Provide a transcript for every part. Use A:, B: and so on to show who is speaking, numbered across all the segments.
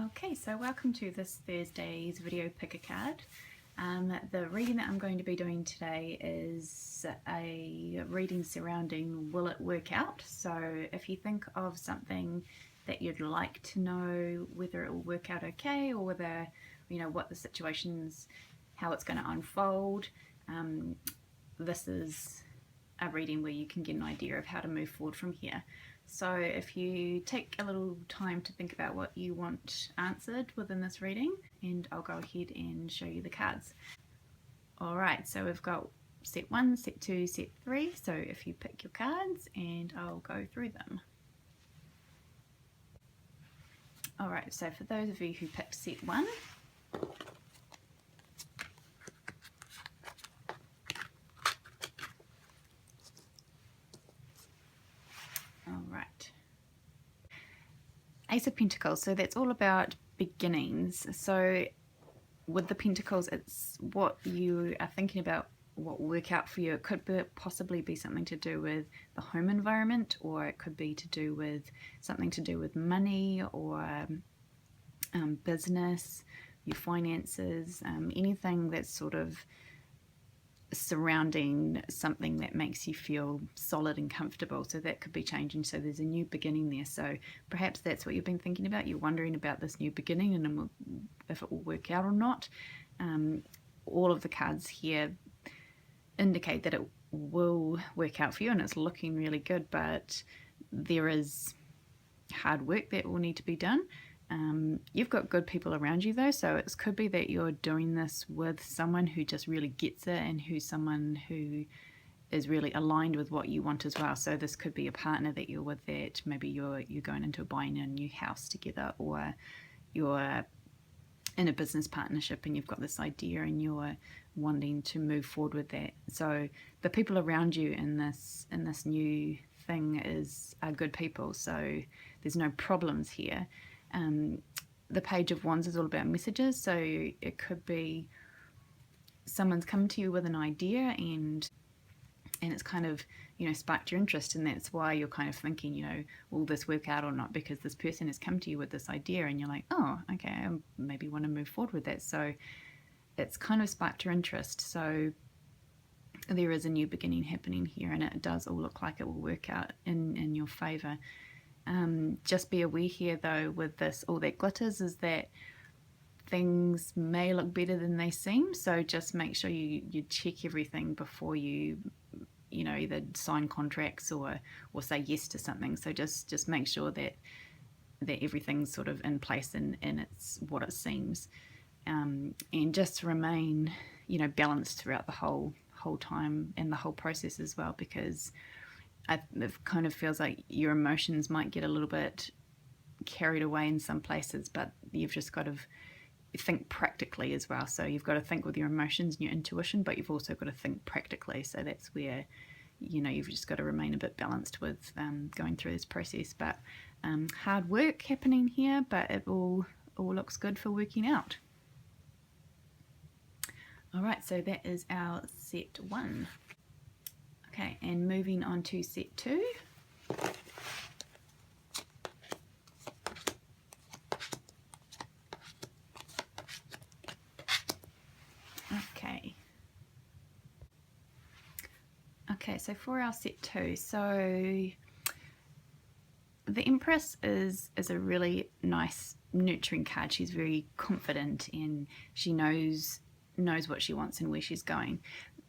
A: Okay, so welcome to this Thursday's video pick a card. The reading that I'm going to be doing today is a reading surrounding will it work out? So if you think of something that you'd like to know whether it will work out okay, or whether, what the situation's, how it's going to unfold, this is a reading where you can get an idea of how to move forward from here. So if you take a little time to think about what you want answered within this reading, and I'll go ahead and show you the cards. Alright, so we've got set 1, set 2, set 3, so if you pick your cards and I'll go through them. Alright, so for those of you who picked set 1, alright, Ace of Pentacles, so that's all about beginnings. So with the Pentacles, it's what you are thinking about, what will work out for you. It could possibly be something to do with the home environment, or it could be to do with something to do with money, or business, your finances, anything that's sort of surrounding something that makes you feel solid and comfortable. So that could be changing. So there's a new beginning there. So perhaps that's what you've been thinking about. You're wondering about this new beginning and if it will work out or not. All of the cards here indicate that it will work out for you and it's looking really good, but there is hard work that will need to be done. You've got good people around you though, so it could be that you're doing this with someone who just really gets it and who's someone who is really aligned with what you want as well. So this could be a partner that you're with, that maybe you're going into buying a new house together, or you're in a business partnership and you've got this idea and you're wanting to move forward with that. So the people around you in this new thing are good people, so there's no problems here. The Page of Wands is all about messages, so it could be someone's come to you with an idea and it's kind of, sparked your interest, and that's why you're kind of thinking, will this work out or not, because this person has come to you with this idea and you're like, oh, okay, I maybe want to move forward with that. So it's kind of sparked your interest. So there is a new beginning happening here, and it does all look like it will work out in your favor. Just be aware here though with this, all that glitters, is that things may look better than they seem. So just make sure you check everything before you either sign contracts or say yes to something. So just make sure that everything's sort of in place and it's what it seems, and just remain balanced throughout the whole time and the whole process as well, because it kind of feels like your emotions might get a little bit carried away in some places, but you've just got to think practically as well. So you've got to think with your emotions and your intuition, but you've also got to think practically. So that's where you've just got to remain a bit balanced with going through this process. But hard work happening here, but it all looks good for working out. All right, so that is our set 1. Okay, and moving on to set 2. Okay, so for our set 2, so the Empress is a really nice, nurturing card. She's very confident and she knows what she wants and where she's going.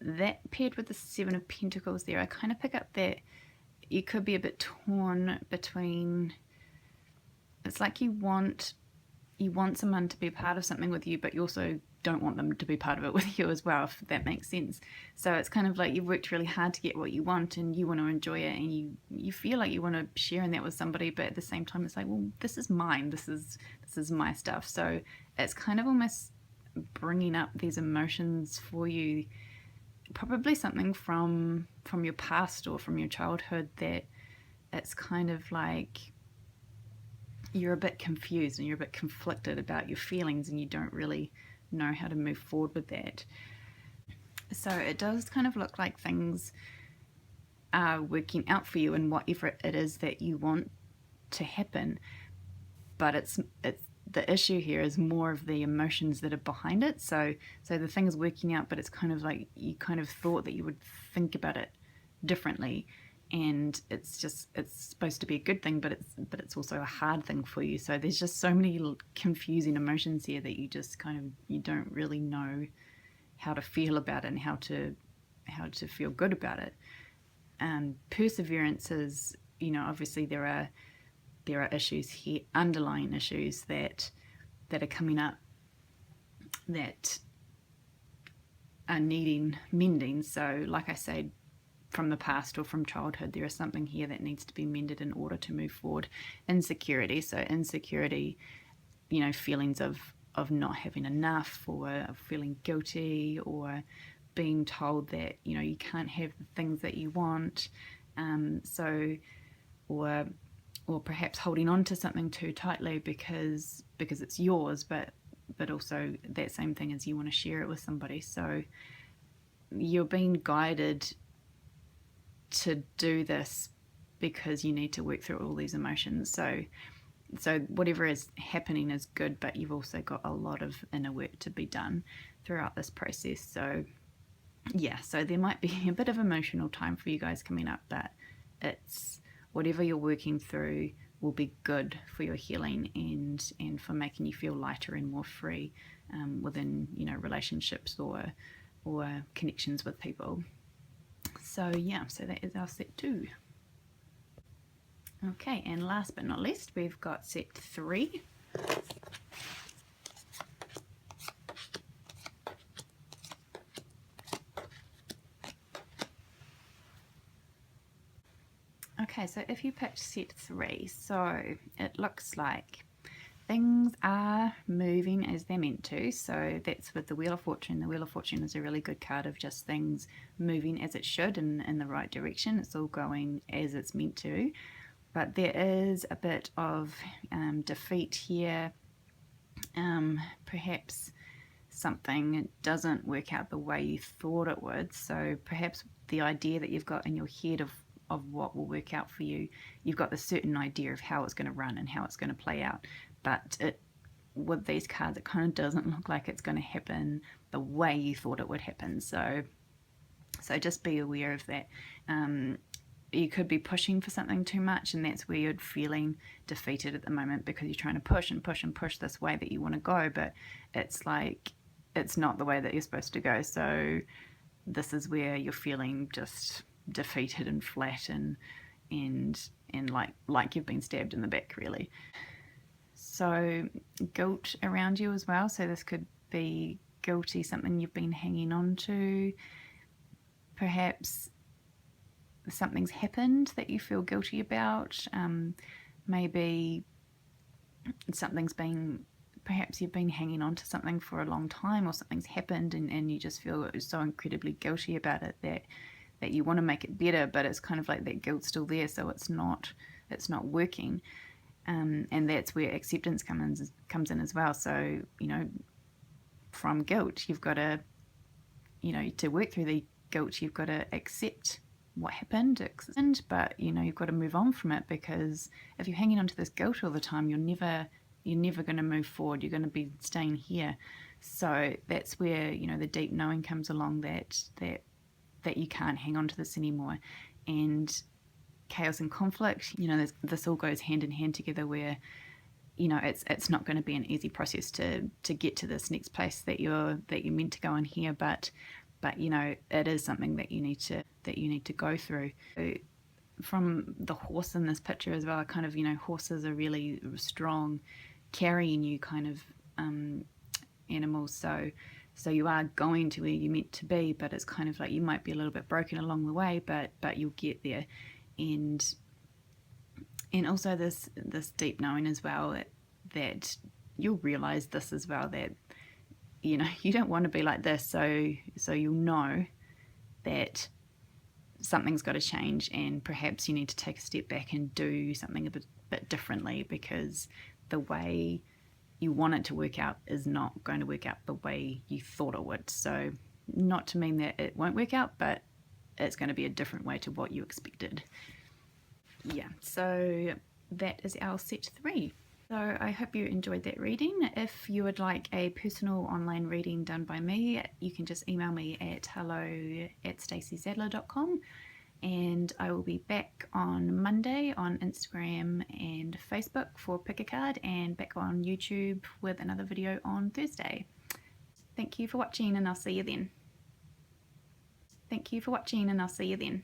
A: That paired with the 7 of Pentacles there, I kind of pick up that you could be a bit torn between, it's like you want someone to be a part of something with you, but you also don't want them to be part of it with you as well, if that makes sense. So it's kind of like you've worked really hard to get what you want and you want to enjoy it, and you feel like you want to share in that with somebody, but at the same time it's like, well, this is mine, this is my stuff. So it's kind of almost bringing up these emotions for you, probably something from your past or from your childhood, that it's kind of like you're a bit confused and you're a bit conflicted about your feelings and you don't really know how to move forward with that. So it does kind of look like things are working out for you and whatever it is that you want to happen, but it's the issue here is more of the emotions that are behind it. So the thing is working out, but it's kind of like you kind of thought that you would think about it differently, and it's supposed to be a good thing, but it's also a hard thing for you. So there's just so many confusing emotions here that you just kind of, you don't really know how to feel about it and how to feel good about it. Perseverance is, obviously there are issues here, underlying issues that are coming up that are needing mending. So like I said, from the past or from childhood, there is something here that needs to be mended in order to move forward. Insecurity, so insecurity, feelings of not having enough, or feeling guilty, or being told that you can't have the things that you want, or perhaps holding on to something too tightly because it's yours, but also that same thing is you want to share it with somebody. So you're being guided to do this because you need to work through all these emotions. So whatever is happening is good, but you've also got a lot of inner work to be done throughout this process. So yeah, so there might be a bit of emotional time for you guys coming up, but it's whatever you're working through will be good for your healing and for making you feel lighter and more free within relationships or connections with people. So yeah, so that is our set 2. Okay, and last but not least, we've got set 3. Okay, so if you picked set 3, so it looks like things are moving as they're meant to. So that's with the Wheel of Fortune. The Wheel of Fortune is a really good card of just things moving as it should in the right direction. It's all going as it's meant to. But there is a bit of defeat here. Perhaps something doesn't work out the way you thought it would. So perhaps the idea that you've got in your head of what will work out for you, you've got this certain idea of how it's going to run and how it's going to play out. But with these cards, it kind of doesn't look like it's going to happen the way you thought it would happen. So just be aware of that. You could be pushing for something too much, and that's where you're feeling defeated at the moment, because you're trying to push and push and push this way that you want to go, but it's like it's not the way that you're supposed to go. So this is where you're feeling just defeated and flat and like you've been stabbed in the back, really. So guilt around you as well. So this could be guilty, something you've been hanging on to. Perhaps something's happened that you feel guilty about. Maybe something's been, perhaps you've been hanging on to something for a long time, or something's happened and you just feel so incredibly guilty about it that you want to make it better, but it's kind of like that guilt's still there, so it's not working. And that's where acceptance comes in as well. So, from guilt, you've got to, to work through the guilt, you've got to accept what happened, but, you've got to move on from it, because if you're hanging on to this guilt all the time, you're never going to move forward. You're going to be staying here. So that's where, the deep knowing comes along, that you can't hang on to this anymore. And chaos and conflict, this all goes hand in hand together, where it's not going to be an easy process to get to this next place that you're meant to go in here, but it is something that you need to go through. So from the horse in this picture as well, kind of, horses are really strong, carrying you kind of animals. So you are going to where you're meant to be, but it's kind of like you might be a little bit broken along the way, but you'll get there. And also this deep knowing as well, that you'll realize this as well, that you don't want to be like this, so you'll know that something's got to change, and perhaps you need to take a step back and do something a bit differently, because the way you want it to work out is not going to work out the way you thought it would. So not to mean that it won't work out, but it's going to be a different way to what you expected. Yeah, so that is our set 3. So I hope you enjoyed that reading. If you would like a personal online reading done by me, you can just email me at hello@staceysadler.com, and I will be back on Monday on Instagram and Facebook for Pick a Card, and back on YouTube with another video on Thursday. Thank you for watching, and I'll see you then. Thank you for watching, and I'll see you then.